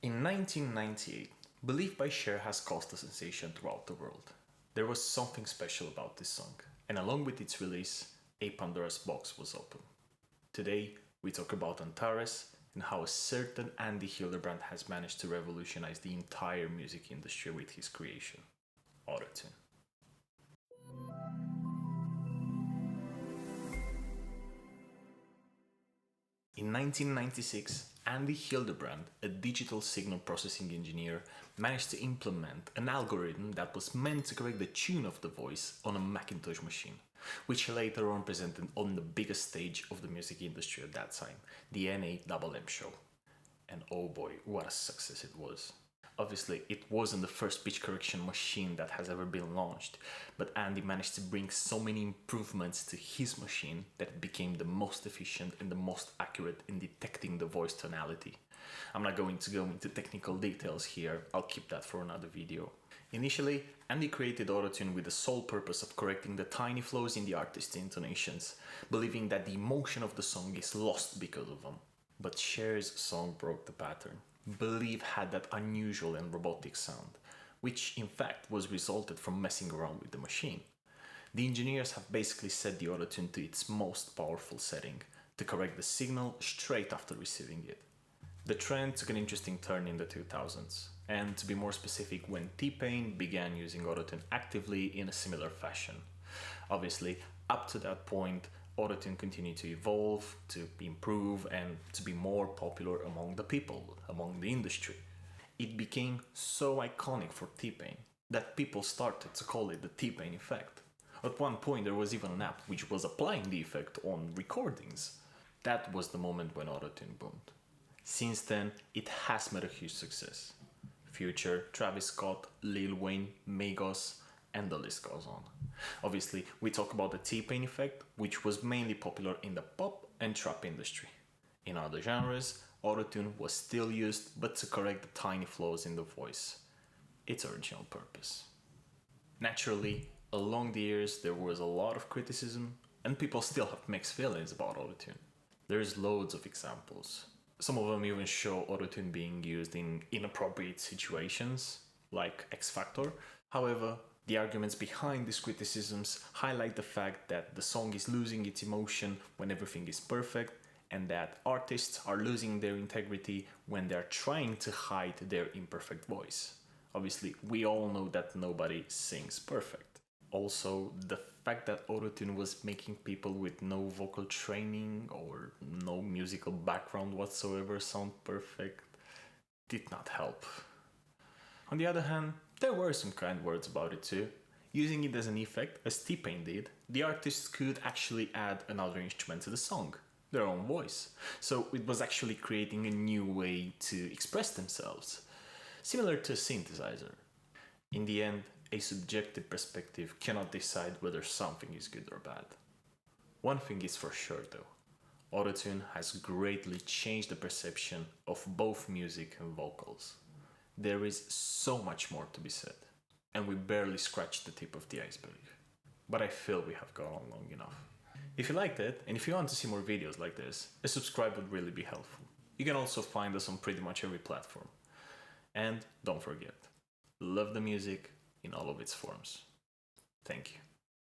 In 1998, Believe by Cher has caused a sensation throughout the world. There was something special about this song, and along with its release, a Pandora's box was opened. Today, we talk about Antares and how a certain Andy Hildebrand has managed to revolutionize the entire music industry with his creation, Autotune. In 1996, Andy Hildebrand, a digital signal processing engineer, managed to implement an algorithm that was meant to correct the tune of the voice on a Macintosh machine, which he later on presented on the biggest stage of the music industry at that time, the NAMM show. And oh boy, what a success it was. Obviously, it wasn't the first pitch correction machine that has ever been launched, but Andy managed to bring so many improvements to his machine that it became the most efficient and the most accurate in detecting the voice tonality. I'm not going to go into technical details here, I'll keep that for another video. Initially, Andy created Autotune with the sole purpose of correcting the tiny flaws in the artist's intonations, believing that the emotion of the song is lost because of them. But Cher's song broke the pattern. Believe had that unusual and robotic sound, which in fact was resulted from messing around with the machine. The engineers have basically set the Autotune to its most powerful setting, to correct the signal straight after receiving it. The trend took an interesting turn in the 2000s, and to be more specific, when T-Pain began using Autotune actively in a similar fashion. Obviously, up to that point, Autotune continued to evolve, to improve, and to be more popular among the people, among the industry. It became so iconic for T-Pain that people started to call it the T-Pain effect. At one point, there was even an app which was applying the effect on recordings. That was the moment when Autotune boomed. Since then, it has made a huge success. Future, Travis Scott, Lil Wayne, Migos, and the list goes on. Obviously, we talk about the T-Pain effect, which was mainly popular in the pop and trap industry. In other genres, Autotune was still used, but to correct the tiny flaws in the voice. Its original purpose. Naturally, along the years, there was a lot of criticism, and people still have mixed feelings about Autotune. There's loads of examples. Some of them even show Autotune being used in inappropriate situations, like X Factor. However, the arguments behind these criticisms highlight the fact that the song is losing its emotion when everything is perfect, and that artists are losing their integrity when they're trying to hide their imperfect voice. Obviously, we all know that nobody sings perfect. Also, the fact that Autotune was making people with no vocal training or no musical background whatsoever sound perfect did not help. On the other hand, there were some kind words about it too. Using it as an effect, as T-Pain did, the artists could actually add another instrument to the song, their own voice. So it was actually creating a new way to express themselves, similar to a synthesizer. In the end, a subjective perspective cannot decide whether something is good or bad. One thing is for sure though, Autotune has greatly changed the perception of both music and vocals. There is so much more to be said, and we barely scratched the tip of the iceberg. But I feel we have gone on long enough. If you liked it, and if you want to see more videos like this, a subscribe would really be helpful. You can also find us on pretty much every platform. And don't forget, love the music in all of its forms. Thank you.